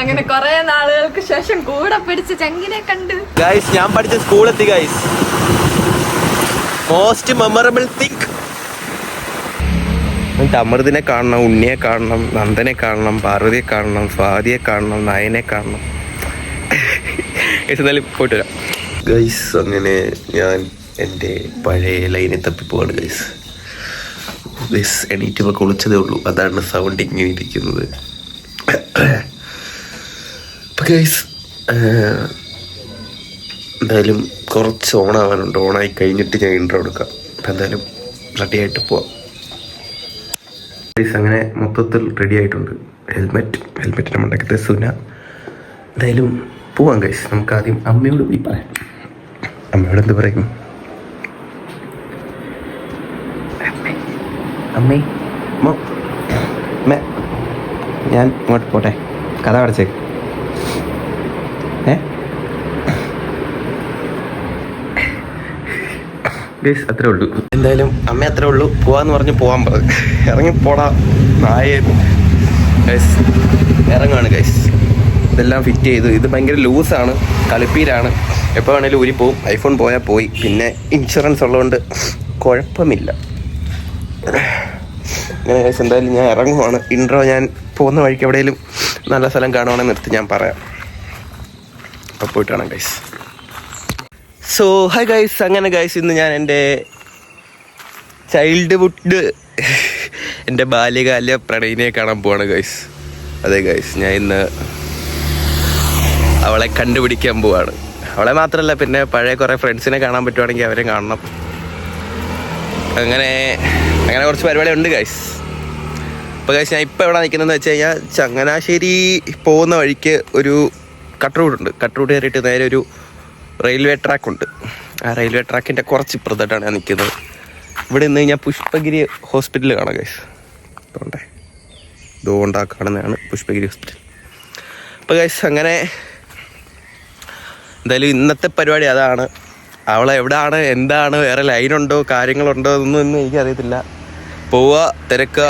അങ്ങനെ കുറെ നാളുകൾക്ക് ശേഷം കൂടെ പിടിച്ച് ചങ്കിനെ കണ്ടു. ഗൈസ് ഞാൻ പഠിച്ച സ്കൂളെത്തി ഗൈസ്. Most memorable thing. അമൃതിനെ കാണണം, ഉണ്ണിയെ കാണണം, നന്ദനെ കാണണം, പാർവതിയെ കാണണം, സ്വാതിയെ കാണണം, നയനെ കാണണം. എന്നാലും പോയിട്ട് വരാം ഗൈസ്. അങ്ങനെ ഞാൻ എൻ്റെ പഴയ ലൈനെ തപ്പിപ്പോവാണ് ഗൈസ്. ഗൈസ് എണീറ്റപ്പോൾ കുളിച്ചതേ ഉള്ളൂ, അതാണ് സൗണ്ട് ഇങ്ങനെ ഇരിക്കുന്നത്. അപ്പം ഗൈസ് എന്തായാലും കുറച്ച് ഓണാവാനുണ്ട്. ഓണായി കഴിഞ്ഞിട്ട് ഞാൻ ഇൻട്രോ എടുക്കാം. അപ്പം എന്തായാലും റെഡി ആയിട്ട് പോവാം ഗൈസ്. അങ്ങനെ മൊത്തത്തിൽ റെഡി ആയിട്ടുണ്ട്. ഹെൽമെറ്റിൻ്റെ മണ്ടക്കത്തെ സുന. എന്തായാലും പോവാം ഗൈസ്. നമുക്ക് ആദ്യം അമ്മയോട് പോയി പറയാം. അമ്മയോട് എന്ത് പറയും? അമ്മേ ഞാൻ ഇങ്ങോട്ട് പോട്ടെ, കഥ പഠിച്ചേക്ക്. ഗൈസ് അത്രേ ഉള്ളൂ. എന്തായാലും അമ്മ അത്രേ ഉള്ളൂ. പോവാന്ന് പറഞ്ഞ് പോവാൻ പറഞ്ഞു. ഇറങ്ങിപ്പോടാ നായ. ഗൈസ് ഇറങ്ങാണ് ഗൈസ്. ഇതെല്ലാം ഫിറ്റ് ചെയ്തു. ഇത് ഭയങ്കര ലൂസാണ്, കളിപ്പീരാണ്. എപ്പോൾ വേണേലും ഊരിപ്പോവും. ഐഫോൺ പോയാൽ പോയി. പിന്നെ ഇൻഷുറൻസ് ഉള്ളതുകൊണ്ട് കുഴപ്പമില്ല. അങ്ങനെ ഗൈസ് എന്തായാലും ഞാൻ ഇറങ്ങുവാണ്. ഇൻട്രോ ഞാൻ പോകുന്ന വഴിക്ക് എവിടെയെങ്കിലും നല്ല സ്ഥലം കാണുവാണെങ്കിൽ നിർത്തി ഞാൻ പറയാം. അപ്പോൾ പോയിട്ട് കാണാം ഗൈസ്. So hi guys. അങ്ങനെ ഗൈസ് ഇന്ന് ഞാൻ എൻ്റെ ചൈൽഡ്ഹുഡ്, എൻ്റെ ബാല്യകാല പ്രണയിനെ കാണാൻ പോവാണ് ഗൈസ്. അതെ ഗൈസ്, ഞാൻ ഇന്ന് അവളെ കണ്ടുപിടിക്കാൻ പോവാണ്. അവളെ മാത്രമല്ല, പിന്നെ പഴയ കുറേ ഫ്രണ്ട്സിനെ കാണാൻ പറ്റുവാണെങ്കിൽ അവരെ കാണണം. അങ്ങനെ കുറച്ച് പരിപാടി ഉണ്ട് ഗൈസ്. അപ്പോൾ ഗൈസ് ഞാൻ ഇപ്പോൾ എവിടെ നിൽക്കുന്നതെന്ന് വെച്ച് കഴിഞ്ഞാൽ ചങ്ങനാശ്ശേരി പോകുന്ന വഴിക്ക് ഒരു കട്ട് റൂട്ടുണ്ട്. കട്ട് റൂട്ട് കയറിയിട്ട് നേരെ ഒരു റെയിൽവേ ട്രാക്കുണ്ട്. ആ റെയിൽവേ ട്രാക്കിൻ്റെ കുറച്ച് ഇപ്പുറത്തായിട്ടാണ് ഞാൻ നിൽക്കുന്നത്. ഇവിടെ നിന്ന് കഴിഞ്ഞാൽ പുഷ്പഗിരി ഹോസ്പിറ്റൽ കാണാം ഗൈസ്. ഇതുകൊണ്ടാ കാണുന്നതാണ് പുഷ്പഗിരി ഹോസ്പിറ്റൽ. അപ്പോൾ ഗൈസ് അങ്ങനെ എന്തായാലും ഇന്നത്തെ പരിപാടി അതാണ്. അവളെ എവിടെയാണ്, എന്താണ്, വേറെ ലൈനുണ്ടോ, കാര്യങ്ങളുണ്ടോ എന്നൊന്നും എനിക്കറിയത്തില്ല. പോവുക, തിരക്കുക,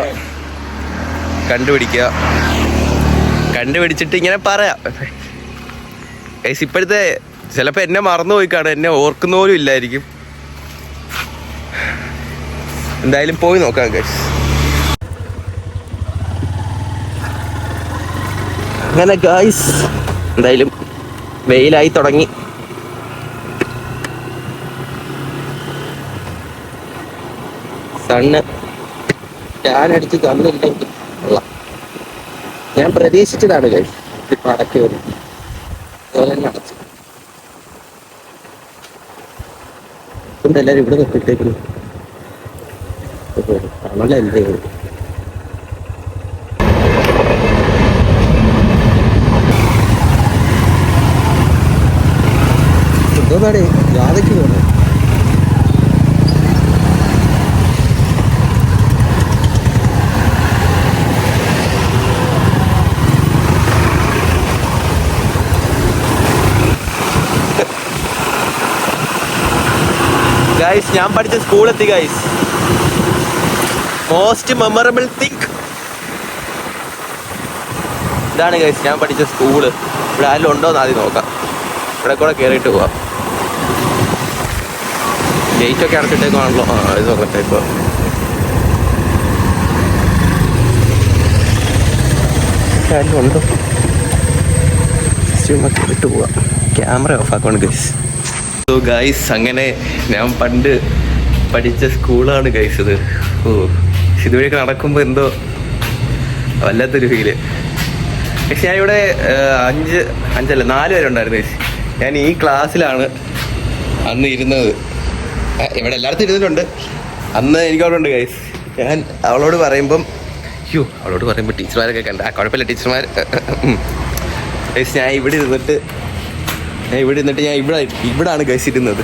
കണ്ടുപിടിച്ചിട്ട് ഇങ്ങനെ പറയാം ഗൈസ്. ഇപ്പോഴത്തെ ചിലപ്പോൾ എന്നെ മറന്നുപോയി കാണും, എന്നെ ഓർക്കുന്ന പോലും ഇല്ലായിരിക്കും. എന്തായാലും പോയി നോക്കാം ഗൈസ്. അങ്ങനെ ഗൈസ് എന്തായാലും വെയിലായി തുടങ്ങി. സണ്ണ് ടാൻ അടിച്ച് തന്നില്ലെങ്കിൽ ഞാൻ പ്രതീക്ഷിച്ചതാണ് ഗൈസ്. ഇപ്പം അടക്കി വരും അതുപോലെ തന്നെ അടച്ചു. അതുകൊണ്ട് എല്ലാവരും ഇവിടെ നിർത്തിയിട്ടേക്കുന്നു. ആണല്ലോ എൻ്റെ എന്തോന്നാടേ ജാഥയ്ക്ക് പോകുന്നത്. ഗൈസ് ഞാൻ പഠിച്ച സ്കൂളെത്തി ഗൈസ്. മോസ്റ്റ് മെമ്മറബിൾ തിങ് ഇതാണ് ഗൈസ്. ഞാൻ പഠിച്ച സ്കൂള്. ഇവിടെ ആരും ഉണ്ടോയെന്ന് ആദ്യം നോക്കാം. ഇവിടെ കൂടെ കയറിയിട്ട് പോവാം. ഗേറ്റൊക്കെ അടച്ചിട്ടേക്കാണല്ലോ. ഇത് നോക്കട്ടെ. ഇപ്പോൾ ആരും ഉണ്ടോ? സിസ്റ്റമൊക്കെ ഇട്ട് പോവാം. ക്യാമറ ഓഫ് ആക്കണം ഗൈസ്. സോ ഗൈസ് അങ്ങനെ ഞാൻ പണ്ട് പഠിച്ച സ്കൂളാണ് ഗൈസ് ഇത്. ഇതുവഴിയൊക്കെ നടക്കുമ്പോൾ എന്തോ വല്ലാത്തൊരു ഫീല്. പക്ഷെ ഞാൻ ഇവിടെ 4 പേരുണ്ടായിരുന്നു ഗൈസ്. ഞാൻ ഈ ക്ലാസ്സിലാണ് അന്ന് ഇരുന്നത്. ഇവിടെ എല്ലായിടത്തും ഇരുന്നിട്ടുണ്ട്. അന്ന് എനിക്കവിടെ ഉണ്ട് ഗൈസ്. ഞാൻ അവളോട് പറയുമ്പോൾ ടീച്ചർമാരൊക്കെ കണ്ട കുഴപ്പമില്ല ടീച്ചർമാർ ഗൈസ്. ഞാൻ ഇവിടെ ഇരുന്നിട്ട് ഞാൻ ഇവിടാണ് ഗൈസ് ഇരുന്നത്.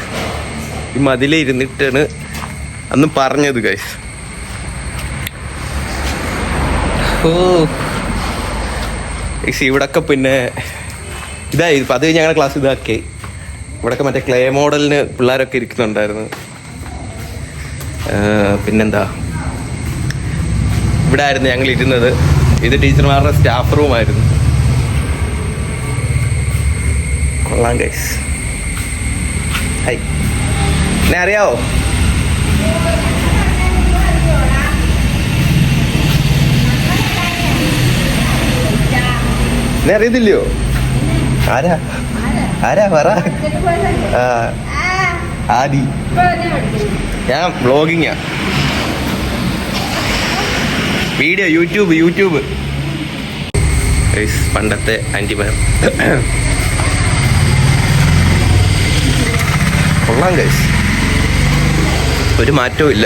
ഈ മതിലേ ഇരുന്നിട്ടാണ് അന്ന് പറഞ്ഞത് ഗൈസ്. ഗൈസ് ഇവിടൊക്കെ പിന്നെ ഇതായി. ഇപ്പം അത് ഞങ്ങളുടെ ക്ലാസ് ഇതാക്കി. ഇവിടെയൊക്കെ മറ്റേ ക്ലേ മോഡലിന് പിള്ളേരൊക്കെ ഇരിക്കുന്നുണ്ടായിരുന്നു. പിന്നെന്താ, ഇവിടെ ആയിരുന്നു ഞങ്ങൾ ഇരുന്നത്. ഇത് ടീച്ചർമാരുടെ സ്റ്റാഫ് റൂമായിരുന്നു. കൊള്ളാം ഗൈസ്. ഹൈ, എന്നെ അറിയാവോ? എന്നെ അറിയത്തില്ലയോ? ആരാ ആരാ പറ. ആദി. ഞാൻ വ്ളോഗിങ്ങാ, വീഡിയോ, യൂട്യൂബ്. പണ്ടത്തെ ആൻറ്റിമാർ കൊള്ളാം ഗൈസ്, ഒരു മാറ്റവും ഇല്ല.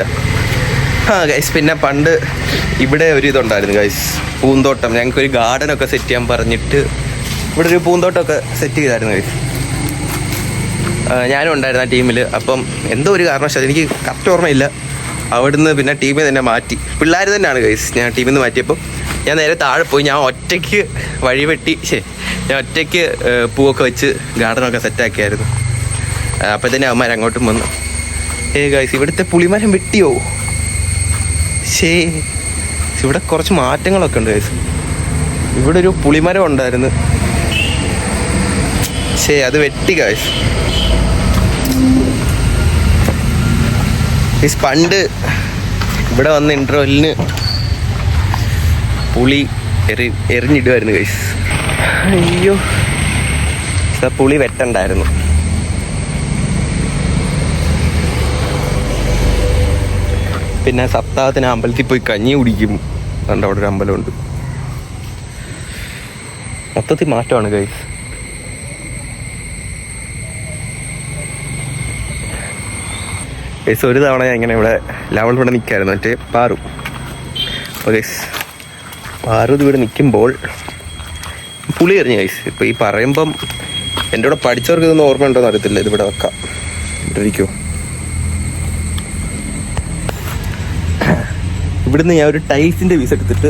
ഗൈസ് പിന്നെ പണ്ട് ഇവിടെ ഒരു ഇതുണ്ടായിരുന്നു ഗൈസ്, പൂന്തോട്ടം. ഞങ്ങൾക്കൊരു ഗാർഡനൊക്കെ സെറ്റ് ചെയ്യാൻ പറഞ്ഞിട്ട് ഇവിടെ ഒരു പൂന്തോട്ടമൊക്കെ സെറ്റ് ചെയ്തായിരുന്നു ഗൈസ്. ഞാനും ഉണ്ടായിരുന്നു ആ ടീമിൽ. അപ്പം എന്തോ ഒരു കാരണവശാൽ, എനിക്ക് കറക്റ്റ് ഓർമ്മയില്ല, അവിടുന്ന് പിന്നെ ടീമിൽ തന്നെ മാറ്റി. പിള്ളേർ തന്നെയാണ് ഗൈസ്. ഞാൻ ടീമിൽ നിന്ന് മാറ്റിയപ്പോൾ ഞാൻ നേരെ താഴെ പോയി. ഞാൻ ഒറ്റയ്ക്ക് ഞാൻ ഒറ്റയ്ക്ക് പൂവൊക്കെ വെച്ച് ഗാർഡനൊക്കെ സെറ്റാക്കിയായിരുന്നു. അപ്പോൾ തന്നെ അവന്മാർ അങ്ങോട്ടും വന്നു. ഗൈസ് ഇവിടുത്തെ പുളിമരം വെട്ടിയോ? ഇവിടെ കുറച്ച് മാറ്റങ്ങളൊക്കെ ഉണ്ട് ഗൈസ്. ഇവിടെ ഒരു പുളിമരം ഉണ്ടായിരുന്നു, അത് വെട്ടി ഗൈസ്. പണ്ട് ഇവിടെ വന്ന ഇൻട്രോലിന് പുളി എറിഞ്ഞിടുമായിരുന്നു ഗൈസ്. അയ്യോ, പുളി വെട്ടണ്ടായിരുന്നു. പിന്നെ സപ്താഹത്തിന് അമ്പലത്തിൽ പോയി കഞ്ഞി കുടിക്കും. അതുകൊണ്ട് അവിടെ ഒരു അമ്പലമുണ്ട്. മൊത്തത്തിൽ മാറ്റമാണ് ഗൈസ്. ഗൈസ് ഒരു തവണ ഞാൻ ഇങ്ങനെ ഇവിടെ ഇവിടെ നിൽക്കായിരുന്നു, മറ്റേ പാറു. അപ്പോൾ ഗൈസ് പാറു ഇവിടെ നിൽക്കുമ്പോൾ പുളി എറിഞ്ഞു ഗൈസ്. ഇപ്പോൾ ഈ പറയുമ്പം എൻ്റെ കൂടെ പഠിച്ചവർക്ക് ഇതൊന്നും ഓർമ്മ ഉണ്ടോയെന്ന് അറിയത്തില്ല. ഇതിവിടെ വെക്കാം, ഇവിടെ ഇരിക്കുമോ? ഇവിടുന്ന് ഞാൻ ഒരു ടൈൽസിൻ്റെ പീസ് എടുത്തിട്ട്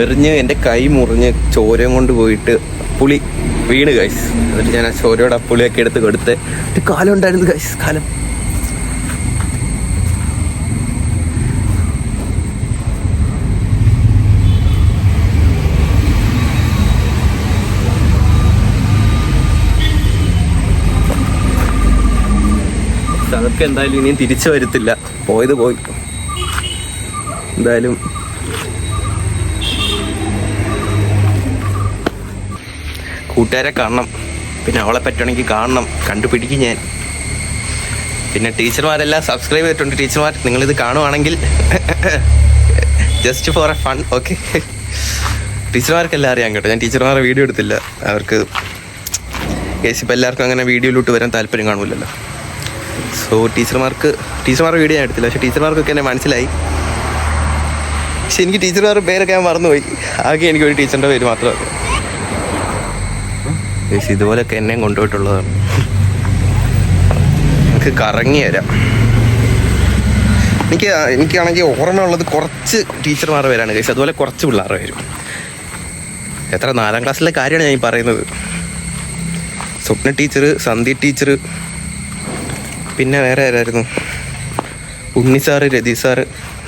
എറിഞ്ഞ് എൻ്റെ കൈ മുറിഞ്ഞ് ചോരയും കൊണ്ട് പോയിട്ട് പുളി വീണ് ഗൈസ്. എന്നിട്ട് ഞാൻ ആ ചോരയോടെ ആ പുളിയൊക്കെ എടുത്ത് കൊടുത്ത് ഒരു കാലം ഉണ്ടായിരുന്നു ഗൈസ്. കാലം അതൊക്കെ എന്തായാലും ഇനിയും തിരിച്ചു വരത്തില്ല. പോയത് പോയി. എന്തായാലും കൂട്ടുകാരെ കാണണം, പിന്നെ അവളെ പറ്റുകയാണെങ്കിൽ കാണണം, കണ്ടുപിടിക്കും ഞാൻ. പിന്നെ ടീച്ചർമാരെല്ലാം സബ്സ്ക്രൈബ് ചെയ്തിട്ടുണ്ട്. ടീച്ചർമാർ നിങ്ങളിത് കാണുവാണെങ്കിൽ just for a fun, okay? ടീച്ചർമാർക്കെല്ലാം അറിയാം കേട്ടോ. ഞാൻ ടീച്ചർമാരെ വീഡിയോ എടുത്തില്ല. അവർക്ക് ഇപ്പം എല്ലാവർക്കും അങ്ങനെ വീഡിയോയിലോട്ട് വരാൻ താല്പര്യം കാണുമല്ലോ. സോ ടീച്ചർമാരുടെ വീഡിയോ ഞാൻ എടുത്തില്ല. പക്ഷേ ടീച്ചർമാർക്കൊക്കെ എന്നെ മനസ്സിലായി. പക്ഷെ എനിക്ക് ടീച്ചർമാരുടെ പേരൊക്കെ ഞാൻ മറന്നുപോയി. ആകെ എനിക്ക് ഒരു ടീച്ചറിൻ്റെ പേര് മാത്രമേ. ഇതുപോലൊക്കെ എന്നെയും കൊണ്ടുപോയിട്ടുള്ളതാണ്. എനിക്ക് കറങ്ങി തരാം. എനിക്കാണെങ്കിൽ ഓർമ്മയുള്ളത് കുറച്ച് ടീച്ചർമാരുടെ പേരാണ് കേസ്. അതുപോലെ കുറച്ച് പിള്ളേരുടെ പേരും. എത്ര 4ാം ക്ലാസ്സിലെ കാര്യമാണ് ഞാൻ ഈ പറയുന്നത്. സ്വപ്ന ടീച്ചർ, സന്ധി ടീച്ചർ, പിന്നെ വേറെ ആരായിരുന്നു? ഉണ്ണി സാറ്, രതി സാറ്.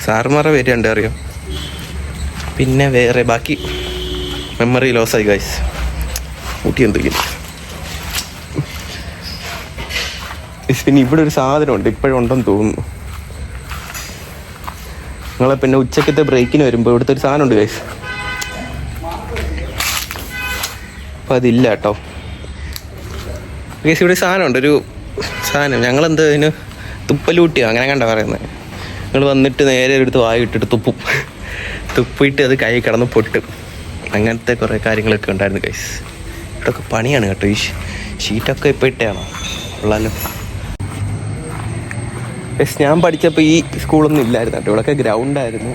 സാറുമാരുടെ പേര് കണ്ടേ അറിയാം. പിന്നെ വേറെ ബാക്കി മെമ്മറി ലോസായി ഗൈസ്. ഊട്ടി എന്തെങ്കിലും. പിന്നെ ഇവിടെ ഒരു സാധനമുണ്ട്, ഇപ്പോഴും ഉണ്ടെന്ന് തോന്നുന്നു. നിങ്ങളെ പിന്നെ ഉച്ചക്കത്തെ ബ്രേക്കിന് വരുമ്പോൾ ഇവിടുത്തെ ഒരു സാധനമുണ്ട് ഗൈസ്. അപ്പം അതില്ല കേട്ടോ ഗൈസ്. ഇവിടെ സാധനമുണ്ട്, ഒരു സാധനം. ഞങ്ങളെന്ത് അതിന് തുപ്പലൂട്ടിയോ അങ്ങനെ കണ്ട പറയുന്നത്. നിങ്ങൾ വന്നിട്ട് നേരെ എടുത്ത് വായിട്ടിട്ട് തുപ്പിയിട്ട് അത് കൈ കിടന്ന് പൊട്ടും. അങ്ങനത്തെ കുറേ കാര്യങ്ങളൊക്കെ ഉണ്ടായിരുന്നു ഗൈസ്. ഇവിടെയൊക്കെ പണിയാണ് കേട്ടോ. ഈ ഷീറ്റൊക്കെ ഇപ്പോൾ ഇട്ടാണോ? ഉള്ളല്ലോ. ഗൈസ് ഞാൻ പഠിച്ചപ്പോൾ ഈ സ്കൂളൊന്നും ഇല്ലായിരുന്നു കേട്ടോ. ഇവിടെയൊക്കെ ഗ്രൗണ്ടായിരുന്നു.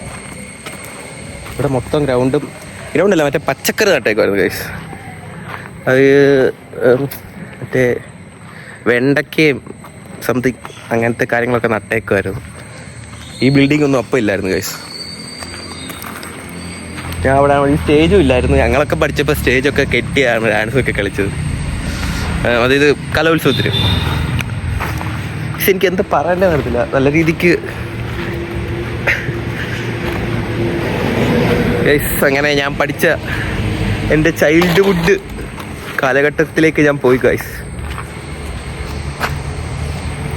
ഇവിടെ മൊത്തം ഗ്രൗണ്ടല്ല, മറ്റേ പച്ചക്കറി നട്ടേക്കുമായിരുന്നു ഗൈസ്. അത് മറ്റേ വെണ്ടയ്ക്കയും സംതിങ് അങ്ങനത്തെ കാര്യങ്ങളൊക്കെ നട്ടേക്കുമായിരുന്നു. ഈ ബിൽഡിംഗ് ഒന്നും അപ്പം ഇല്ലായിരുന്നു ഗൈസ്. ഞാൻ അവിടെ ഈ സ്റ്റേജും ഇല്ലായിരുന്നു. ഞങ്ങളൊക്കെ പഠിച്ചപ്പോൾ സ്റ്റേജൊക്കെ കെട്ടിയാണ് ഡാൻസൊക്കെ കളിച്ചത്. അതായത് കലോത്സവത്തിന്. പക്ഷെ എനിക്ക് എന്താ പറയേണ്ടത് നടത്തില്ല. നല്ല രീതിക്ക് ഗൈസ് അങ്ങനെ ഞാൻ പഠിച്ച എൻ്റെ ചൈൽഡ്ഹുഡ് കാലഘട്ടത്തിലേക്ക് ഞാൻ പോയി ഗൈസ്.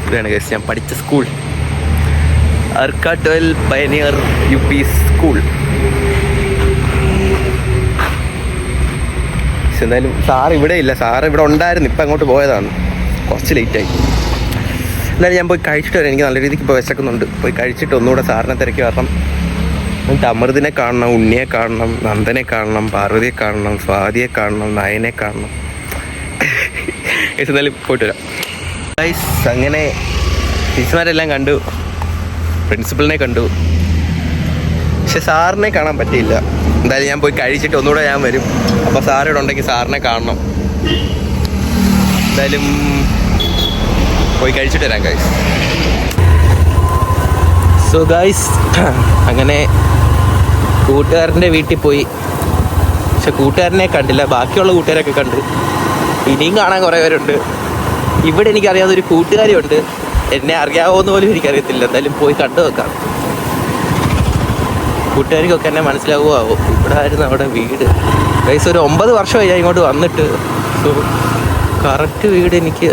ഇതാണ് ഗൈസ് ഞാൻ പഠിച്ച സ്കൂൾ, അർക്കാട്ടോൽ പയനിയർ UP സ്കൂൾ. പക്ഷെ എന്തായാലും സാർ ഇവിടെ ഇല്ല, സാർ ഇവിടെ ഉണ്ടായിരുന്നു, ഇപ്പം അങ്ങോട്ട് പോയതാണ്, കുറച്ച് ലേറ്റായി. എന്നാലും ഞാൻ പോയി കഴിച്ചിട്ട് വരാം, എനിക്ക് നല്ല രീതിക്ക് ഇപ്പോൾ വിശക്കുന്നുണ്ട്. പോയി കഴിച്ചിട്ട് ഒന്നുകൂടെ സാറിനെ തിരക്കി വരണം. എന്നിട്ട് അമൃതിനെ കാണണം, ഉണ്ണിയെ കാണണം, നന്ദനെ കാണണം, പാർവതിയെ കാണണം, സ്വാതിയെ കാണണം, നയനെ കാണണം. എന്നാലും പോയിട്ട് വരാം ഗൈസ്. അങ്ങനെ ടീച്ചർമാരെല്ലാം കണ്ടു, പ്രിൻസിപ്പളിനെ കണ്ടു, പക്ഷെ സാറിനെ കാണാൻ പറ്റിയില്ല. എന്തായാലും ഞാൻ പോയി കഴിച്ചിട്ട് ഒന്നുകൂടെ ഞാൻ വരും. അപ്പോൾ സാർ ഇവിടെ ഉണ്ടെങ്കിൽ സാറിനെ കാണണം. എന്തായാലും പോയി കഴിച്ചിട്ട് വരാം ഗൈസ്. സോ ഗൈസ്, അങ്ങനെ കൂട്ടുകാരൻ്റെ വീട്ടിൽ പോയി. പക്ഷെ കൂട്ടുകാരനെ കണ്ടില്ല, ബാക്കിയുള്ള കൂട്ടുകാരൊക്കെ കണ്ട്. ഇനിയും കാണാൻ കുറേ പേരുണ്ട്. ഇവിടെ എനിക്കറിയാവുന്ന ഒരു കൂട്ടുകാരിയുണ്ട്, എന്നെ അറിയാവോന്ന് പോലും എനിക്കറിയത്തില്ല. എന്തായാലും പോയി കണ്ടു വെക്കാം. കൂട്ടുകാർക്കൊക്കെ എന്നെ മനസ്സിലാവുമോ ആവോ. ഇവിടെ ആയിരുന്നു അവിടെ വീട് ഗൈസ്. ഒരു 9 വർഷമായി ഞാൻ ഇങ്ങോട്ട് വന്നിട്ട്. സോ കറക്റ്റ് വീട് എനിക്ക്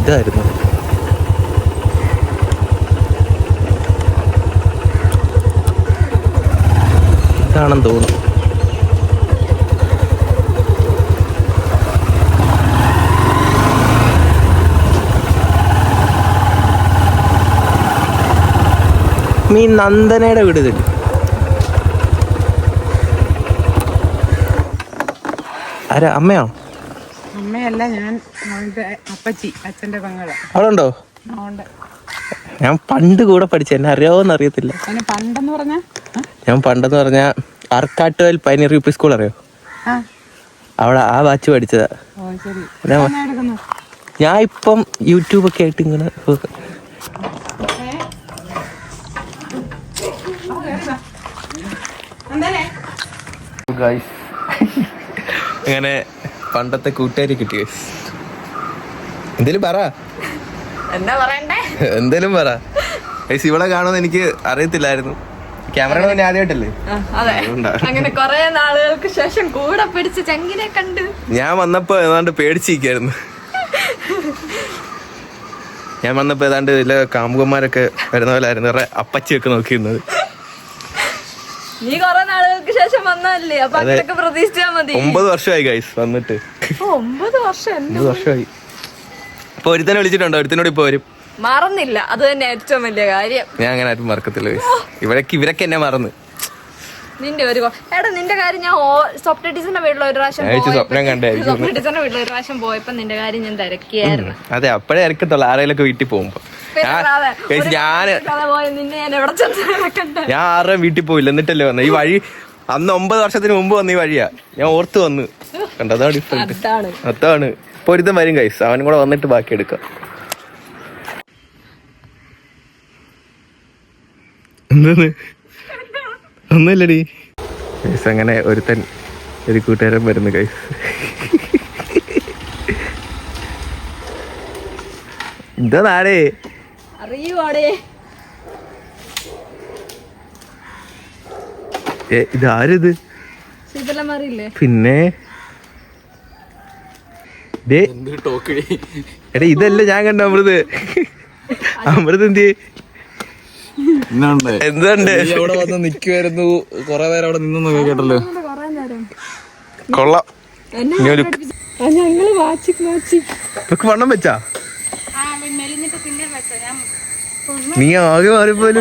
ഇതായിരുന്നു. ഇതാണെന്ന് തോന്നുന്നു. ഈ നന്ദനയുടെ വീട് ഇതില്ല. ആരാ? അമ്മയോ? അമ്മയല്ല, ഞാൻ അപ്പച്ചി, അച്ഛൻ്റെ പെങ്ങള്. അവിടെ ഉണ്ടോ? ഞാൻ പണ്ട് കൂടെ പഠിച്ച, എന്നെ അറിയാവോന്ന് അറിയത്തില്ല. ഞാൻ പണ്ടെന്ന് പറഞ്ഞ അർക്കാട്ടോൽ പയനിയർ UP സ്കൂൾ അറിയോ? അവിടെ ആ ബാച്ച് പഠിച്ചതാ. ഞാൻ ഇപ്പം യൂട്യൂബൊക്കെ ആയിട്ട് ഇങ്ങനെ അങ്ങനെ പണ്ടത്തെ കൂട്ടുകാരി കിട്ടി. എന്തേലും പറ, എന്താ പറയണ്ടേ? എന്തേലും പറ. ഇവളെ കാണുമെന്ന് എനിക്ക് അറിയത്തില്ലായിരുന്നു. ക്യാമറയുടെ മുന്നേ ആദ്യമായിട്ടല്ലേ? അതെ. അങ്ങനെ കുറെ നാളുകൾക്ക് ശേഷം കൂടെ പിടിച്ച് ചങ്കിനെ കണ്ട്. ഞാൻ വന്നപ്പോ ഏതാണ്ട് പേടിച്ചിരിക്കായിരുന്നു. ഞാൻ വന്നപ്പോ ഏതാണ്ട് ഇല്ല കാമുകന്മാരൊക്കെ വരുന്ന പോലെ ആയിരുന്നു. കുറെ അപ്പച്ചിയൊക്കെ നോക്കിയിരുന്നത്. നീ കുറെ നാളുകൾക്ക് ശേഷം വന്നല്ലേ, അപ്പൊ അങ്ങനെയൊക്കെ പ്രതീക്ഷിച്ചാ മതി. 9 വർഷമായി ഗൈസ് വന്നിട്ട്. 9 വർഷം? 9 വർഷമായി. ഇപ്പൊ ഒരുത്തനെ വിളിച്ചിട്ടുണ്ടോ? ഒരുത്തനോട് ഇപ്പൊ വരും. മറന്നില്ല, അത് തന്നെ ഏറ്റവും വലിയ കാര്യം. ഞാൻ അങ്ങനെ ആരും മറക്കത്തില്ല. ഇവരൊക്കെ എന്നെ മറന്ന്. നിന്റെ ഒരു എടാ, നിന്റെ കാര്യം ഞാൻ സ്വപ്ന ടീച്ചറിന്റെ വീട്ടിൽ ഒരു പ്രാവശ്യം സ്വപ്ന ടീച്ചറിന്റെ വീട്ടിൽ ഒരു പ്രാവശ്യം പോയപ്പോ നിന്റെ കാര്യം ഞാൻ തിരക്കിയായിരുന്നു. അതെ, അപ്പഴേ ഇറക്കത്തുള്ളൂ ആരെയൊക്കെ വീട്ടിൽ പോകുമ്പോ. ഞാൻ ആരുടെയും വീട്ടിൽ പോയില്ല, എന്നിട്ടല്ലേ വന്ന ഈ വഴി. അന്ന് 9 വർഷത്തിന് മുമ്പ് വന്ന ഈ വഴിയാ, ഞാൻ ഓർത്ത് വന്ന് കണ്ടോ. അതാണ് ഡിഫറെന്റ്. അതാണ് ഇപ്പൊ ഒരുത്തം വരും ഗൈസ്, അവനും കൂടെ വന്നിട്ട് ബാക്കി എടുക്കാം. എന്താന്ന്? ഒന്നുമില്ലടി ഗൈസ്. അങ്ങനെ ഒരുത്തൻ ഒരു കൂട്ടുകാരൻ വരുന്നു ഗൈസ്. എന്താ നാടേ അറിയുവാടേ? ഇതാരിത്? പിന്നെ എടാ, ഇതല്ല ഞാൻ കണ്ട അമൃത്. അമൃത് എന്ത് എന്തുണ്ട്? അവിടെ വന്ന് നിക്കുവായിരുന്നു കൊറേ നേരം അവിടെ നിന്നു കേട്ടല്ലോ. കൊള്ളാം. ഞങ്ങള് വണ്ണം വെച്ചാ നീ ആകെ മാറിപ്പോലെ.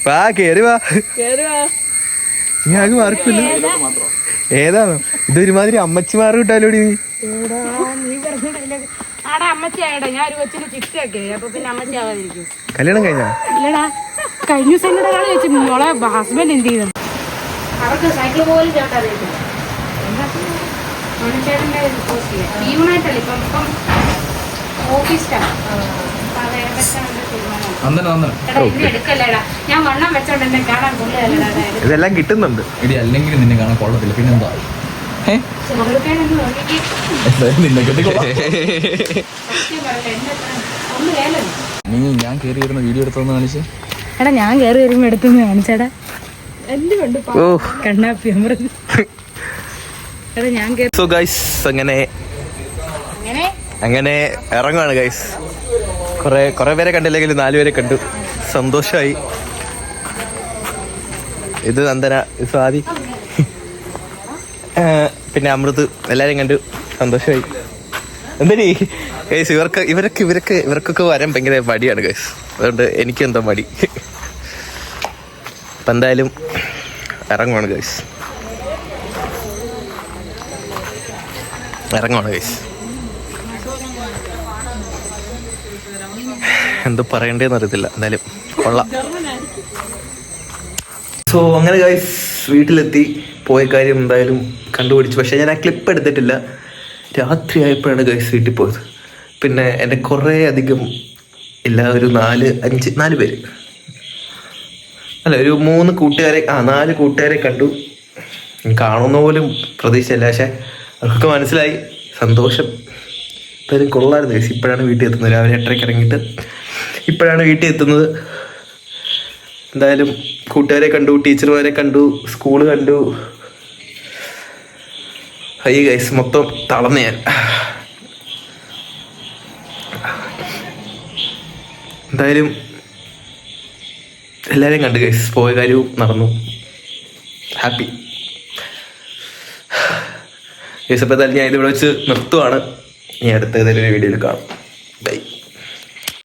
വാ കേറി വാ, നീ ആകെ മാറിപ്പോല്ലോ. ഏതാണോ ഇതൊരുമാതിരി അമ്മച്ചിമാർ കിട്ടാലോടി. നീ കല്യാണം കഴിഞ്ഞാ? കഴിഞ്ഞ ഹസ്ബൻഡ് എന്ത് ചെയ്തു? അവർക്ക് സൈക്കിൾ പോലും ചേട്ടാ ഇതെല്ലാം കിട്ടുന്നുണ്ട്. ഇടി അല്ലെങ്കിൽ നിന്നെ കാണാൻ കൊള്ളത്തില്ല, പിന്നെന്താ? നീ ഞാൻ കേറി വരുന്ന വീഡിയോ എടുത്തോന്ന് കാണിച്ച്. എടാ, ഞാൻ കേറി വരുമ്പോ എടുത്തൊന്ന് കാണിച്ചേടാ. കണ്ണാപ്പി അമൃത് എടാ ഞാൻ കേറി സോ ഗൈസ് അങ്ങനെ ഇറങ്ങുവാണ് ഗൈസ്. കുറെ പേരെ കണ്ടില്ലെങ്കിൽ 4 പേരെ കണ്ടു, സന്തോഷമായി. ഇത് നന്ദന, ഇത് സ്വാതി, പിന്നെ അമൃത്, എല്ലാരും കണ്ടു, സന്തോഷമായി. എന്തരീ ഗൈസ്, ഇവർക്കൊക്കെ വരാൻ ഭയങ്കര മടിയാണ് ഗൈസ്. അതുകൊണ്ട് എനിക്കെന്തോ മടി. അപ്പം എന്തായാലും ഇറങ്ങുവാണ് ഗൈസ്. എന്തോ പറയണ്ടേന്ന് അറിയത്തില്ല, എന്തായാലും കൊള്ളാം. സോ അങ്ങനെ ഗൈസ് വീട്ടിലെത്തി, പോയ കാര്യം എന്തായാലും കണ്ടുപിടിച്ചു. പക്ഷെ ഞാൻ ആ ക്ലിപ്പ് എടുത്തിട്ടില്ല. രാത്രി ആയപ്പോഴാണ് ഗൈസ് വീട്ടിൽ പോയത്. പിന്നെ എൻ്റെ കുറേ അധികം ഇല്ല, ഒരു 4 പേര് അല്ല, ഒരു 3 കൂട്ടുകാരെ 4 കൂട്ടുകാരെ കണ്ടു. കാണുന്ന പോലും പ്രതീക്ഷയില്ല, പക്ഷെ അവർക്കൊക്കെ മനസ്സിലായി. സന്തോഷം. എന്തായാലും കൊള്ളായിരുന്നു ഗൈസ്. ഇപ്പോഴാണ് വീട്ടിൽ എത്തുന്നത്. രാവിലെ 8:30 ഇറങ്ങിയിട്ട് ഇപ്പോഴാണ് വീട്ടിൽ എത്തുന്നത്. എന്തായാലും കൂട്ടുകാരെ കണ്ടു, ടീച്ചർമാരെ കണ്ടു, സ്കൂള് കണ്ടു. അയ്യ ഗൈസ്, മൊത്തം തളർന്നു ഞാൻ. എന്തായാലും എല്ലാവരെയും കണ്ടു ഗൈസ്. പോയ കാര്യവും നടന്നു. Happy guys. അപ്പോൾ എന്തായാലും ഞാൻ ഇതിവിടെ വെച്ച് നിർത്തുവാണ്. ഇനി അടുത്ത ഏതെങ്കിലും വീഡിയോയിൽ കാണാം. ബൈ.